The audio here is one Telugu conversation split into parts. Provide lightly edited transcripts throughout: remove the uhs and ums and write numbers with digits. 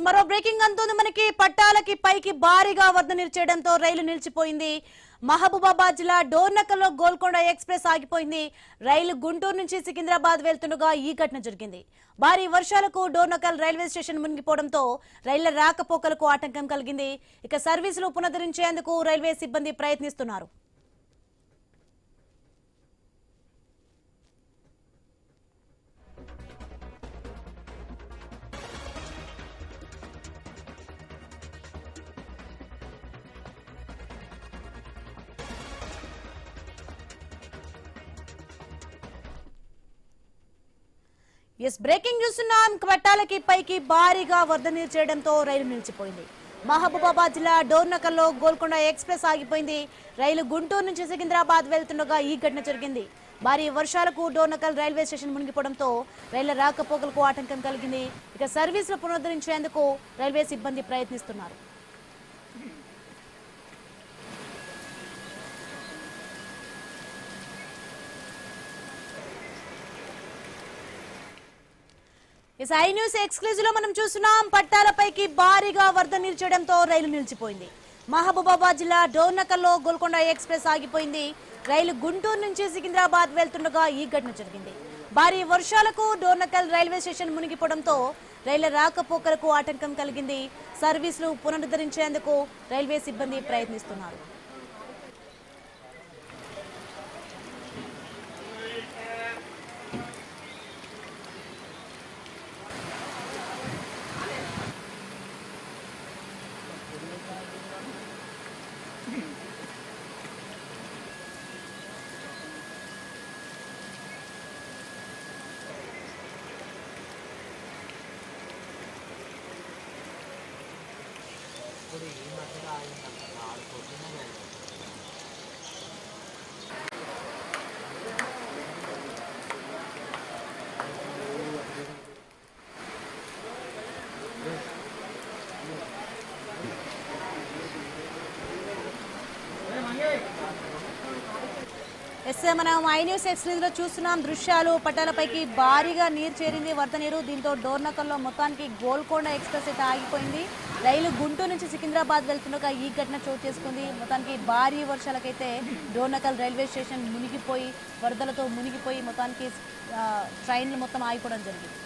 మరో బ్రేకింగ్ అంతుంది మనకి. పట్టాలకి పైకి భారీగా వరద నిలిచేయడంతో రైలు నిలిచిపోయింది. మహబూబాబాద్ జిల్లా డోర్నకల్లో గోల్కొండ ఎక్స్ప్రెస్ ఆగిపోయింది. రైలు గుంటూరు నుంచి సికింద్రాబాద్ వెళ్తుండగా ఈ ఘటన జరిగింది. భారీ వర్షాలకు డోర్నకల్ రైల్వే స్టేషన్ మునిగిపోవడంతో రైళ్ల రాకపోకలకు ఆటంకం కలిగింది. ఇక సర్వీసులు పునరుద్ధరించేందుకు రైల్వే సిబ్బంది ప్రయత్నిస్తున్నారు. బ్రేకింగ్ చూస్తున్నాం. పట్టాలకి పైకి భారీగా వరద నీరు చేయడంతో రైలు నిలిచిపోయింది. మహబూబాబాద్ జిల్లా డోర్నకల్లో గోల్కొండ ఎక్స్ప్రెస్ ఆగిపోయింది. రైలు గుంటూరు నుంచి సికింద్రాబాద్ వెళ్తుండగా ఈ ఘటన జరిగింది. భారీ వర్షాలకు డోర్నకల్ రైల్వే స్టేషన్ మునిగిపోవడంతో రైళ్ల రాకపోకలకు ఆటంకం కలిగింది. ఇక సర్వీసులు పునరుద్ధరించేందుకు రైల్వే సిబ్బంది ప్రయత్నిస్తున్నారు. ఐ న్యూస్ ఎక్స్క్లూజివ్ లో మనం చూస్తున్నాం. పట్టాలపైకి భారీగా వరద నిలిచేయడంతో రైలు నిలిచిపోయింది. మహబూబాబాద్ జిల్లా డోర్నకల్లో గోల్కొండ ఎక్స్ప్రెస్ ఆగిపోయింది. రైలు గుంటూరు నుంచి సికింద్రాబాద్ వెళ్తుండగా ఈ ఘటన జరిగింది. భారీ వర్షాలకు డోర్నకల్ రైల్వే స్టేషన్ మునిగిపోవడంతో రైళ్ల రాకపోకలకు ఆటంకం కలిగింది. సర్వీసులు పునరుద్ధరించేందుకు రైల్వే సిబ్బంది ప్రయత్నిస్తున్నారు. మనం ఐ న్యూస్ ఎక్స్క్లూజివ్ లో చూస్తున్నాం దృశ్యాలు. పట్టాలపైకి భారీగా నీరు చేరింది, వరద నీరు. దీంతో డోర్నకల్లో మొత్తానికి గోల్కొండ ఎక్స్ప్రెస్ అయితే ఆగిపోయింది. రైలు గుంటూరు నుంచి సికింద్రాబాద్ వెళ్తుండగా ఈ ఘటన చోటు చేసుకుంది. మొత్తానికి భారీ వర్షాలకైతే డోర్నకల్ రైల్వే స్టేషన్ మునిగిపోయి, వరదలతో మునిగిపోయి మొత్తానికి ట్రైన్లు మొత్తం ఆగిపోవడం జరిగింది.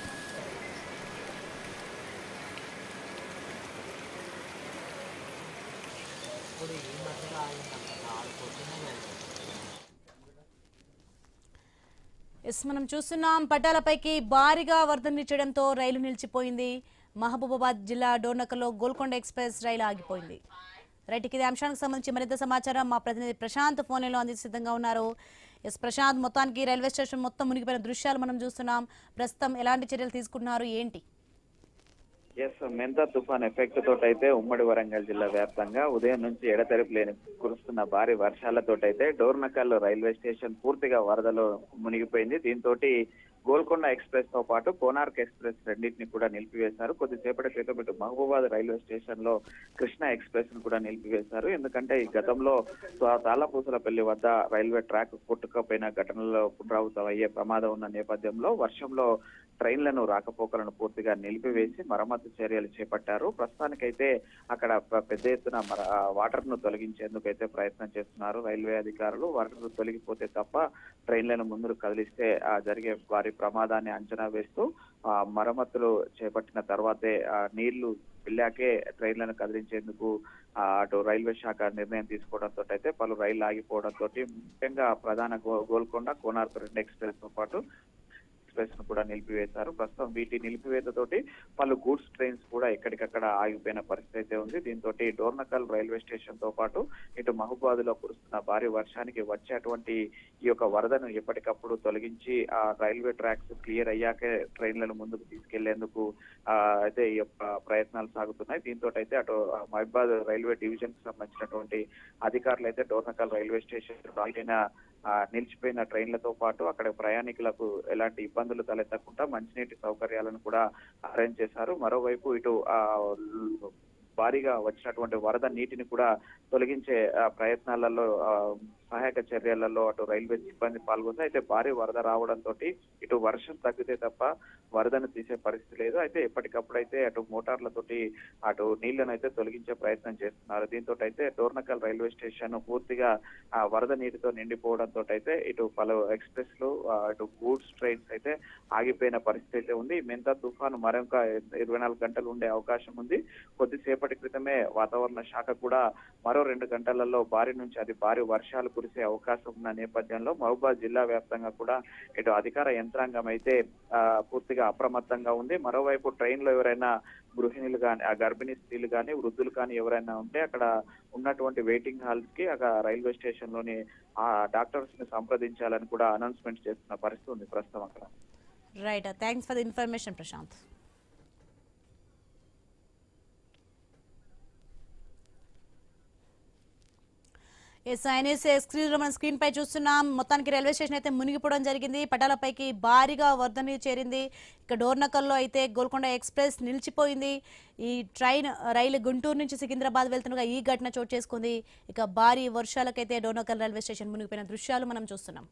మనం చూస్తున్నాం. పట్టాలపైకి భారీగా వరద నిలిచడంతో రైలు నిలిచిపోయింది. మహబూబాబాద్ జిల్లా డోర్నకల్లో గోల్కొండ ఎక్స్ప్రెస్ రైలు ఆగిపోయింది. రైట్, ఇది అంశానికి సంబంధించి మరింత సమాచారం మా ప్రతినిధి ప్రశాంత్ ఫోన్ లో అందించే సిద్ధంగా ఉన్నారు. ప్రశాంత్, మొత్తానికి రైల్వే స్టేషన్ మొత్తం మునిగిపోయిన దృశ్యాలు మనం చూస్తున్నాం. ప్రస్తుతం ఎలాంటి చర్యలు తీసుకుంటున్నారు, ఏంటి? మెంతా తుఫాన్ ఎఫెక్ట్ తోటైతే ఉమ్మడి వరంగల్ జిల్లా వ్యాప్తంగా ఉదయం నుంచి ఎడతెరిపి లేని కురుస్తున్న భారీ వర్షాలతోటైతే డోర్నకల్ రైల్వే స్టేషన్ పూర్తిగా వరదలో మునిగిపోయింది. దీంతో గోల్కొండ ఎక్స్ప్రెస్ తో పాటు కోనార్క్ ఎక్స్ప్రెస్ రెండింటిని కూడా నిలిపివేశారు. కొద్దిసేపటి క్రితం ఇటు మహబూబాబాద్ రైల్వే స్టేషన్ లో కృష్ణ ఎక్స్ప్రెస్ ను కూడా నిలిపివేశారు. ఎందుకంటే ఈ గతంలో తాళ్లపూసలపల్లి వద్ద రైల్వే ట్రాక్ కొట్టుకపోయిన ఘటనలో పునరావృతం అయ్యే ప్రమాదం ఉన్న నేపథ్యంలో వర్షంలో ట్రైన్లను రాకపోకలను పూర్తిగా నిలిపివేసి మరమ్మతు చర్యలు చేపట్టారు. ప్రస్తుతానికైతే అక్కడ పెద్ద ఎత్తున వాటర్ ను తొలగించేందుకు అయితే ప్రయత్నం చేస్తున్నారు రైల్వే అధికారులు. వాటర్ తొలగిపోతే తప్ప ట్రైన్లను ముందుకు కదిలిస్తే జరిగే వారి ప్రమాదాన్ని అంచనా వేస్తూ మరమ్మతులు చేపట్టిన తర్వాతే నీళ్లు వెళ్ళాకే ట్రైన్లను కదిలించేందుకు అటు రైల్వే శాఖ నిర్ణయం తీసుకోవడంతో అయితే పలు రైళ్లు ఆగిపోవడంతో ముఖ్యంగా ప్రధాన గోల్కొండ కోనార్క్ రెండు ఎక్స్ప్రెస్ తో పాటు ఎక్స్ప్రెస్ ను కూడా నిలిపివేశారు. ప్రస్తుతం వీటి నిలిపివేతతోటి పలు గూడ్స్ ట్రైన్స్ కూడా ఎక్కడికక్కడ ఆగిపోయిన పరిస్థితి అయితే ఉంది. దీంతో డోర్నకల్ రైల్వే స్టేషన్ తో పాటు ఇటు మహబూబాద్ లో కురుస్తున్న భారీ వర్షానికి వచ్చేటువంటి ఈ యొక్క వరదను ఎప్పటికప్పుడు తొలగించి ఆ రైల్వే ట్రాక్స్ క్లియర్ అయ్యాకే ట్రైన్లను ముందుకు తీసుకెళ్లేందుకు అయితే ఈ యొక్క ప్రయత్నాలు సాగుతున్నాయి. దీంతో అయితే అటు మహబూబాద్ రైల్వే డివిజన్ కు సంబంధించినటువంటి అధికారులు అయితే డోర్నకల్ రైల్వే స్టేషన్ నిలిచిపోయిన ట్రైన్లతో పాటు అక్కడ ప్రయాణికులకు ఎలాంటి ఇబ్బందులు తలెత్తకుండా మంచినీటి సౌకర్యాలను కూడా అరేంజ్ చేశారు. మరోవైపు ఇటు భారీగా వచ్చినటువంటి వరద నీటిని కూడా తొలగించే ప్రయత్నాలలో సహాయక చర్యలలో అటు రైల్వే సిబ్బంది పాల్గొంది. అయితే భారీ వరద రావడంతో ఇటు వర్షం తగ్గితే తప్ప వరదను తీసే పరిస్థితి లేదు. అయితే ఎప్పటికప్పుడు అయితే అటు మోటార్లతోటి అటు నీళ్లను అయితే తొలగించే ప్రయత్నం చేస్తున్నారు. దీంతో అయితే డోర్నకల్ రైల్వే స్టేషన్ పూర్తిగా వరద నీటితో నిండిపోవడంతో అయితే ఇటు పలు ఎక్స్ప్రెస్లు అటు గూడ్స్ ట్రైన్స్ అయితే ఆగిపోయిన పరిస్థితి అయితే ఉంది. మెంతా తుఫాను మరొక 24 గంటలు ఉండే అవకాశం ఉంది. కొద్దిసేపటి క్రితమే వాతావరణ శాఖ కూడా మరో 2 గంటలలో భారీ నుంచి అతి భారీ వర్షాలు కురిసే అవకాశం ఉన్న నేపథ్యంలో మహబూబాబాద్ జిల్లా వ్యాప్తంగా కూడా ఇటు అధికార యంత్రాంగం అయితే పూర్తిగా అప్రమత్తంగా ఉంది. మరోవైపు ట్రైన్ లో ఎవరైనా గృహిణులు కానీ ఆ గర్భిణీ స్త్రీలు కానీ వృద్ధులు కానీ ఎవరైనా ఉంటే అక్కడ ఉన్నటువంటి వెయిటింగ్ హాల్స్ కి అక్కడ రైల్వే స్టేషన్ లోని ఆ డాక్టర్స్ ని సంప్రదించాలని కూడా అనౌన్స్మెంట్ చేస్తున్న పరిస్థితి ఉంది ప్రస్తుతం అక్కడ. Right, thanks for the information Prashant. మనం స్క్రీన్ పై చూస్తున్నాం. మొత్తానికి రైల్వే స్టేషన్ అయితే మునిగిపోవడం జరిగింది. పటాలపైకి భారీగా వరద నీరు చేరింది. ఇక డోర్నకల్లో అయితే గోల్కొండ ఎక్స్ప్రెస్ నిలిచిపోయింది. ఈ రైలు గుంటూరు నుంచి సికింద్రాబాద్ వెళ్తుండగా ఈ ఘటన చోటు చేసుకుంది. ఇక భారీ వర్షాలకైతే డోర్నకల్ రైల్వే స్టేషన్ మునిగిపోయిన దృశ్యాలు మనం చూస్తున్నాం.